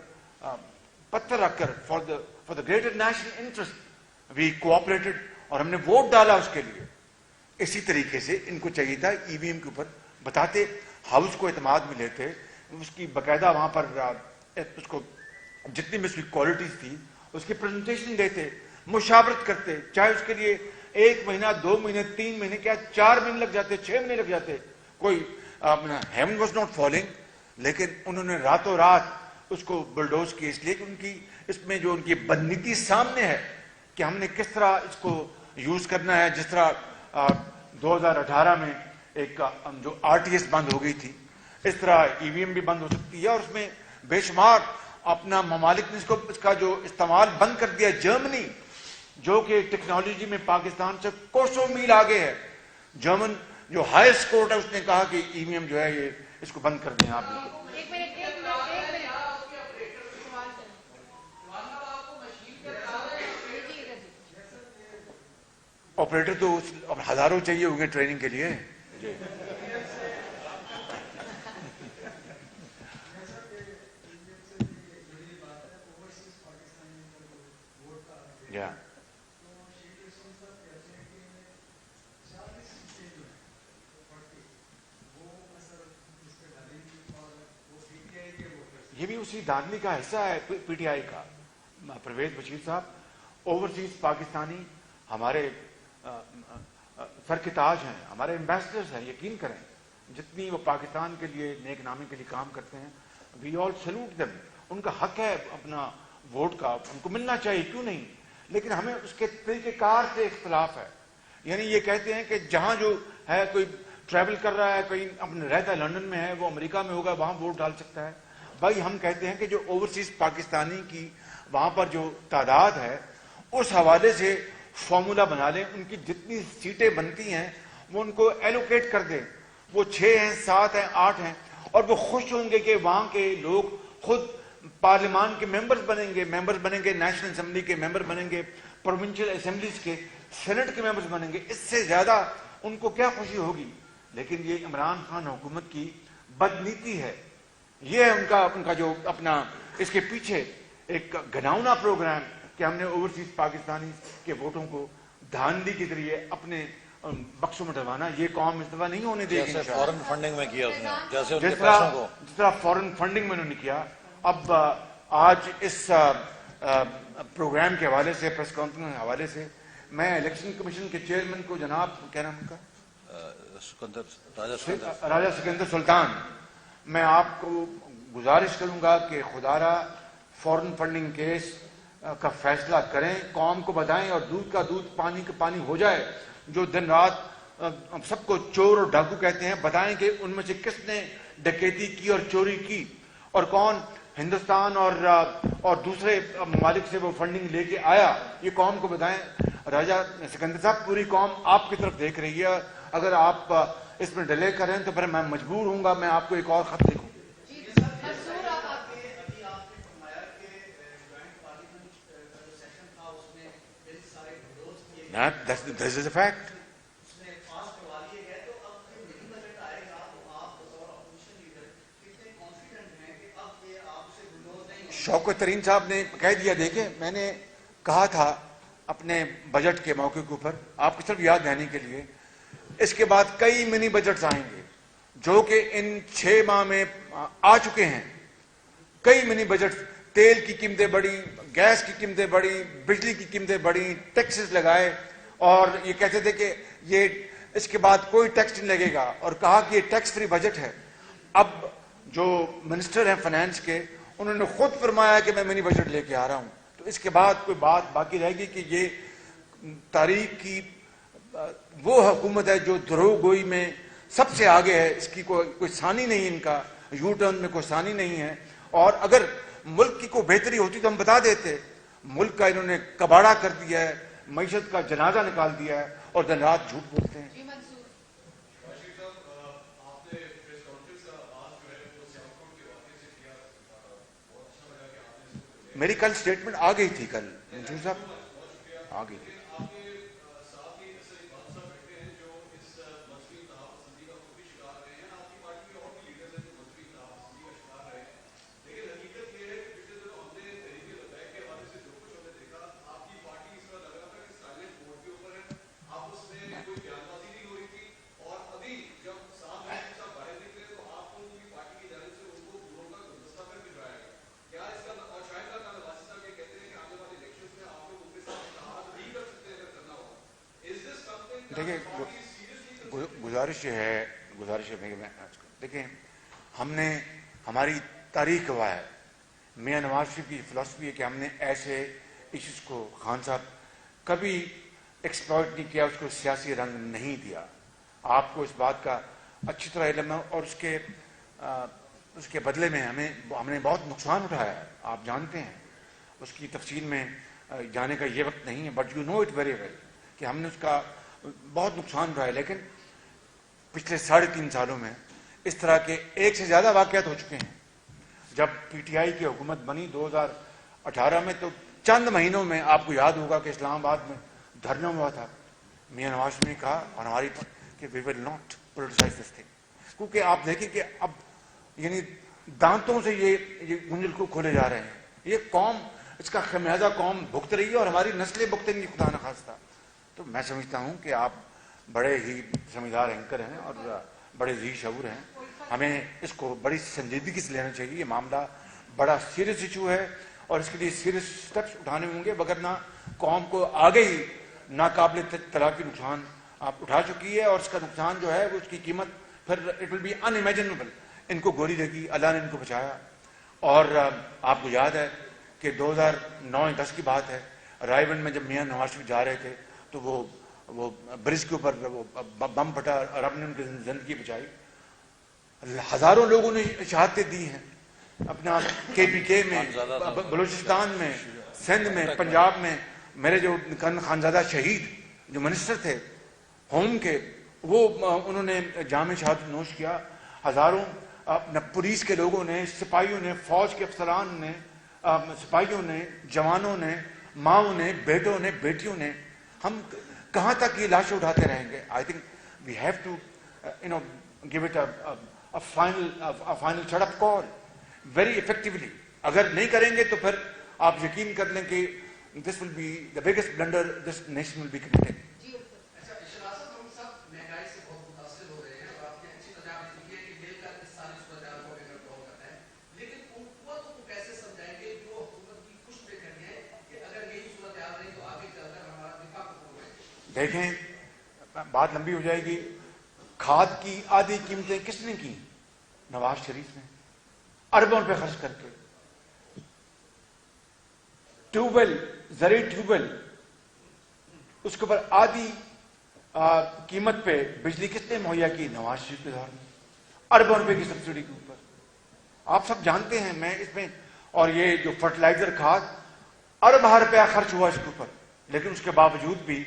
Speaker 1: پتھر رکھ کر for the greater national interest we cooperated, اور ہم نے ووٹ ڈالا اس کے لیے۔ اسی طریقے سے ان کو چاہیے تھا ای وی ایم کے اوپر بتاتے، ہاؤس کو اعتماد میں لیتے، اس کی باقاعدہ وہاں پر اس کو جتنی بھی اس کی کوالٹیز تھی اس کی پریزنٹیشن دیتے، مشاورت کرتے، چاہے اس کے لیے 1 مہینہ، 2 مہینے، 3 مہینے، کیا 4 مہینے لگ جاتے، 6 مہینے لگ جاتے، کوئی ہیون واز ناٹ فالنگ، لیکن انہوں نے راتوں رات اس کو بلڈوز کیا، اس لیے کہ ان کی اس میں جو ان کی بدنیتی سامنے ہے کہ ہم نے کس طرح اس کو یوز کرنا ہے۔ جس طرح 2018 میں ایک جو آر ٹی ایس بند ہو گئی تھی، اس طرح ای وی ایم بھی بند ہو سکتی ہے، اور اس میں بے شمار اپنا ممالک نے اس کا جو استعمال بند کر دیا۔ جرمنی جو کہ ٹیکنالوجی میں پاکستان سے کوسوں میل آگے ہے، جرمن جو ہائیسٹ کورٹ ہے اس نے کہا کہ ای وی ایم جو ہے یہ اس کو بند کر دیں آپ۔ آپریٹر تو ہزاروں چاہیے ہوں گے ٹریننگ کے لیے۔ یہ بھی اسی دھاندلی کا حصہ ہے پی ٹی آئی کا۔ پرویز بشیر صاحب اوورسیز پاکستانی ہمارے سر کے تاج ہیں، ہمارے ایمبیسڈرز ہیں، یقین کریں جتنی وہ پاکستان کے لیے نیک نامی کے لیے کام کرتے ہیں، وی آل سلوٹ دیم۔ ان کا حق ہے اپنا ووٹ کا، ان کو ملنا چاہیے، کیوں نہیں، لیکن ہمیں اس کے طریقہ کار سے اختلاف ہے۔ یعنی یہ کہتے ہیں کہ جہاں جو ہے کوئی ٹریول کر رہا ہے، کوئی اپنے رہتا ہے لنڈن میں ہے، وہ امریکہ میں ہوگا، وہاں ووٹ ڈال سکتا ہے۔ بھائی ہم کہتے ہیں کہ جو اوورسیز پاکستانی کی وہاں پر جو تعداد ہے اس حوالے سے فارمولا بنا لیں، ان کی جتنی سیٹیں بنتی ہیں وہ ان کو ایلوکیٹ کر دیں، وہ 6 ہیں، 7 ہیں، 8 ہیں، اور وہ خوش ہوں گے کہ وہاں کے لوگ خود پارلیمان کے ممبرز بنیں گے، نیشنل اسمبلی کے ممبر بنیں گے، پروونشل اسمبلیز کے، سینٹ کے ممبرز بنیں گے۔ اس سے زیادہ ان کو کیا خوشی ہوگی؟ لیکن یہ عمران خان حکومت کی بدنیتی ہے، یہ ہے ان کا جو اپنا اس کے پیچھے ایک گھناؤنا پروگرام کہ ہم نے اوورسیز پاکستانی کے ووٹوں کو دھاندلی کے ذریعے اپنے بکسوں میں ڈلوانا، یہ قوم اس دفعہ نہیں ہونے دے گی۔
Speaker 2: جیسے فورن فنڈنگ میں کیا اس نے، جیسے ان کے
Speaker 1: جس
Speaker 2: پیسوں کو،
Speaker 1: طرح فورن فنڈنگ میں انہوں نے کیا۔ اب آج اس پروگرام کے حوالے سے، پریس کانفرنس کے حوالے سے، میں الیکشن کمیشن کے چیئرمین کو، جناب کیا نام ان کا، راجہ سکندر سلطان، میں آپ کو گزارش کروں گا کہ خدا را فورن فنڈنگ کیس کا فیصلہ کریں, قوم کو بتائیں اور دودھ کا دودھ پانی کا پانی ہو جائے. جو دن رات سب کو چور اور ڈاکو کہتے ہیں, بتائیں کہ ان میں سے کس نے ڈکیتی کی اور چوری کی, اور کون ہندوستان اور دوسرے ممالک سے وہ فنڈنگ لے کے آیا, یہ قوم کو بتائیں. راجہ سکندر صاحب, پوری قوم آپ کی طرف دیکھ رہی ہے. اگر آپ اس میں ڈیلے کریں تو پھر میں مجبور ہوں گا میں آپ کو ایک اور خط لکھوں. This is a fact. شوکت ترین صاحب نے کہہ دیا. دیکھیں, میں نے کہا تھا اپنے بجٹ کے موقع کے اوپر, آپ کو صرف یاد رہنے کے لیے, اس کے بعد کئی منی بجٹس آئیں گے جو کہ ان 6 ماہ میں آ چکے ہیں. کئی منی بجٹ, تیل کی قیمتیں بڑھی, گیس کی قیمتیں بڑھی, بجلی کی قیمتیں بڑھی, ٹیکسز لگائے, اور یہ کہتے تھے کہ یہ اس کے بعد کوئی ٹیکس نہیں لگے گا, اور کہا کہ یہ ٹیکس فری بجٹ ہے. اب جو منسٹر ہیں فائنانس کے, انہوں نے خود فرمایا کہ میں منی بجٹ لے کے آ رہا ہوں. تو اس کے بعد کوئی بات باقی رہے گی کہ یہ تاریخ کی وہ حکومت ہے جو دروغ گوئی میں سب سے آگے ہے, اس کی کوئی ثانی نہیں, ان کا یو ٹرن میں کوئی ثانی نہیں ہے. اور اگر ملک کی کوئی بہتری ہوتی تو ہم بتا دیتے. ملک کا انہوں نے کباڑا کر دیا ہے, معیشت کا جنازہ نکال دیا ہے, اور دن رات جھوٹ بولتے ہیں. میری کل سٹیٹمنٹ آ گئی تھی, کل منصور صاحب آ گئی تھی. دیکھیں, گزارش ہے دیکھیں, ہم نے, ہماری تاریخ گواہ ہے, میاں نواز شریف کی فلسفی ہے کہ ہم نے ایسے ایشوز کو, خان صاحب, کبھی ایکسپلائٹ نہیں کیا, اس کو سیاسی رنگ نہیں دیا. آپ کو اس بات کا اچھی طرح علم ہے, اور اس کے بدلے میں ہم نے بہت نقصان اٹھایا ہے, آپ جانتے ہیں. اس کی تفصیل میں جانے کا یہ وقت نہیں ہے, but you know it very well کہ ہم نے اس کا بہت نقصان اٹھایا. لیکن پچھلے 3.5 سالوں میں اس طرح کے ایک سے زیادہ واقعات ہو چکے ہیں. جب پی ٹی آئی کی حکومت بنی 2018 میں, تو چند مہینوں میں آپ کو یاد ہوگا کہ اسلام آباد میں دھرنا ہوا تھا. میاں نواز شریف نے کہا, اور ہماری کہ we will not politicize this thing, کیونکہ آپ دیکھیں کہ اب یعنی دانتوں سے یہ گنجل کو کھولے جا رہے ہیں. یہ قوم, اس کا خمیازہ قوم بھگت رہی ہے, اور ہماری نسلیں بھگتیں گی خدا نخواستہ. تو میں سمجھتا ہوں کہ آپ بڑے ہی سمجھدار اینکر ہیں اور بڑے ذی شعور ہیں. ہمیں اس کو بڑی سنجیدگی سے لینا چاہیے. یہ معاملہ بڑا سیریس ایشو ہے, اور اس کے لیے سیریس سٹیپس اٹھانے ہوں گے, وگرنہ قوم کو آگے ہی ناقابل تلافی نقصان آپ اٹھا چکی ہے, اور اس کا نقصان جو ہے وہ اس کی قیمت پھر it will be unimaginable. ان کو گولی لگی, اللہ نے ان کو بچایا. اور آپ کو یاد ہے کہ 2009-10 کی بات ہے, رائے گنج میں جب میاں نواز شریف جا رہے تھے تو وہ برج کے اوپر وہ بم پھٹا, اور رب نے ان کی زندگی بچائی. ہزاروں لوگوں نے شہادتیں دی ہیں اپنا کے پی کے میں, بلوچستان میں, سندھ میں, پنجاب میں. میرے جو خانزادہ شہید جو منسٹر تھے ہوم کے, وہ انہوں نے جام شہادت نوش کیا. ہزاروں پولیس کے لوگوں نے, سپاہیوں نے, فوج کے افسران نے, سپاہیوں نے, جوانوں نے, ماؤں نے, بیٹوں نے, بیٹیوں نے. ہم کہاں تک یہ لاشیں اٹھاتے رہیں گے؟ I think we have to give it final shut up call very effectively. اگر نہیں کریں گے تو پھر آپ یقین کر لیں کہ this will be the biggest blunder this nation will be committed. دیکھیں, بات لمبی ہو جائے گی. کھاد کی آدھی قیمتیں کس نے کی؟ نواز شریف نے, اربوں روپے خرچ کر کے. ٹیوب ویل، زرعی ٹیوب ویل، اس کے اوپر آدھی قیمت پہ بجلی کس نے مہیا کی؟ نواز شریف کے دور میں، اربوں روپے کی سبسڈی کے اوپر. آپ سب جانتے ہیں میں اس میں، اور یہ جو فرٹیلائزر کھاد ارب روپیہ خرچ ہوا اس کے اوپر، لیکن اس کے باوجود بھی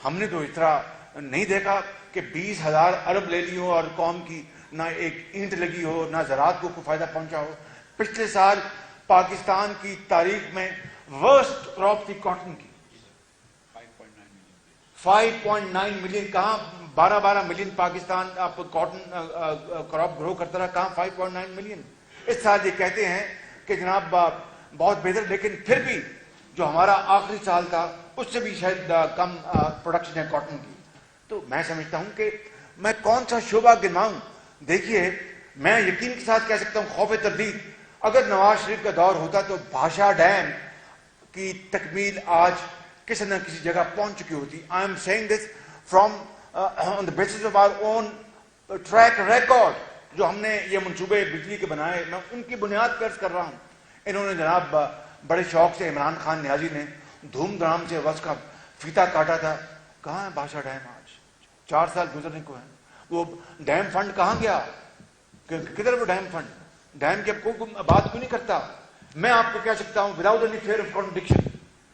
Speaker 1: ہم نے تو اس طرح نہیں دیکھا کہ 20,000 ارب لے لی ہو اور قوم کی نہ ایک اینٹ لگی ہو، نہ زراعت کو کوئی فائدہ پہنچا ہو. پچھلے سال پاکستان کی تاریخ میں ورسٹ کراپ تھی کاٹن کی، 5.9 ملین. کہاں 12 ملین پاکستان آپ کاٹن کراپ گرو کرتا رہا، کہاں 5.9 ملین. اس سال یہ کہتے ہیں کہ جناب بہت بہتر، لیکن پھر بھی جو ہمارا آخری سال تھا اس سے بھی شاید کم پروڈکشن ہے کاٹن کی. تو میں سمجھتا ہوں کہ میں کون سا شعبہ گنواؤں. دیکھیے میں یقین کے ساتھ کہہ سکتا ہوں خوف تردید، اگر نواز شریف کا دور ہوتا تو بھاشا ڈیم کی تکمیل آج کسی نہ کسی جگہ پہنچ چکی ہوتی. I am seeing this from on the basis of our own track record. جو ہم نے یہ منصوبے بجلی کے بنائے، میں ان کی بنیاد پر عرض کر رہا ہوں. انہوں نے جناب بڑے شوق سے، عمران خان نیازی نے دھوم دھام سے وقت کا فیتا کاٹا تھا. کہاں ہے بھاشا ڈیم آج؟ 4 سال گزرنے کو ہیں. وہ ڈیم فنڈ کہاں گیا؟ کدھر وہ ڈیم فنڈ؟ ڈیم کی اب کوئی بات کیوں نہیں کرتا؟ میں آپ کو کہہ سکتا ہوں without any fear of contradiction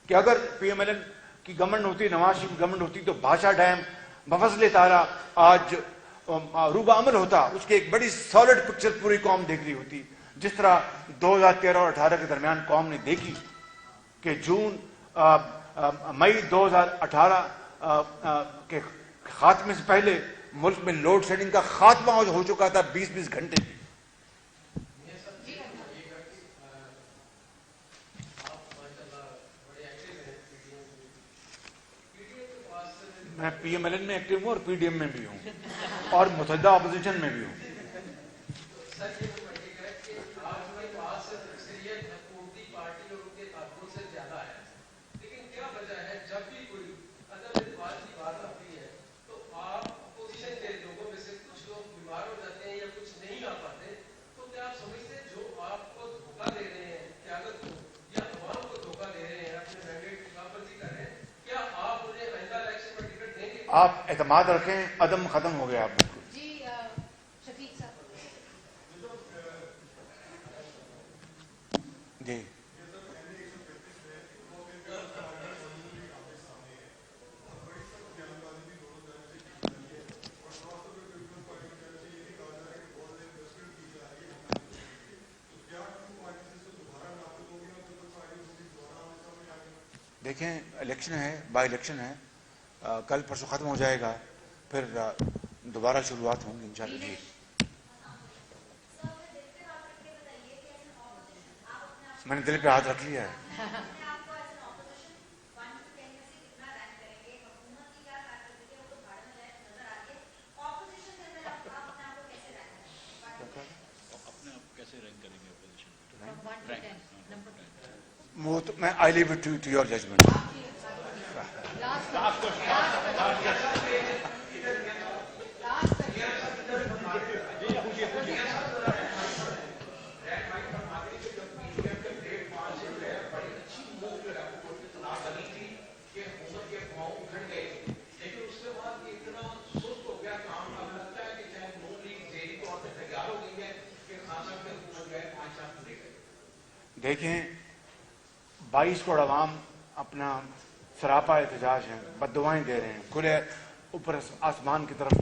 Speaker 1: کہ اگر پی ایم ایل این کی گورنمنٹ ہوتی، نواز شریف کی گورنمنٹ ہوتی، تو بھاشا ڈیم بفضل تعالیٰ آج روبہ عمل ہوتا. اس کی ایک بڑی سالڈ پکچر پوری قوم دیکھ رہی ہوتی، جس طرح 2013 اور 2018 کے درمیان قوم نے دیکھی کہ مئی 2018 کے خاتمے سے پہلے ملک میں لوڈ شیڈنگ کا خاتمہ ہو چکا تھا 20 گھنٹے کی. میں پی ایم ایل این میں ایکٹیو ہوں اور پی ڈی ایم میں بھی ہوں اور متحدہ اپوزیشن میں بھی ہوں. آپ اعتماد رکھیں، عدم ختم ہو گیا آپ بالکل.
Speaker 4: جی شفیق صاحب.
Speaker 1: جی دیکھیں الیکشن ہے، بائی الیکشن ہے، کل پرسوں ختم ہو جائے گا، پھر دوبارہ شروعات ہوں گی انشاءاللہ. جی میں نے دل پہ ہاتھ رکھ لیا ہے. وہ تو میں I leave it to your judgment. دیکھیں 22 کروڑ عوام اپنا سراپا احتجاج ہیں، بددعائیں دے رہے ہیں کھلے اوپر آسمان کی طرف.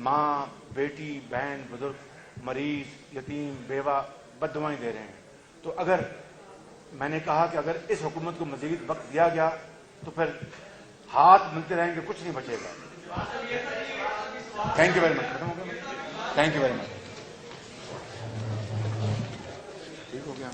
Speaker 1: ماں، بیٹی، بہن، بزرگ، مریض، یتیم، بیوہ بددعائیں دے رہے ہیں. تو اگر میں نے کہا کہ اگر اس حکومت کو مزید وقت دیا گیا تو پھر ہاتھ ملتے رہیں گے، کچھ نہیں بچے گا. Thank you very much. ختم ہو گیا. Thank you very much. ٹھیک ہو گیا.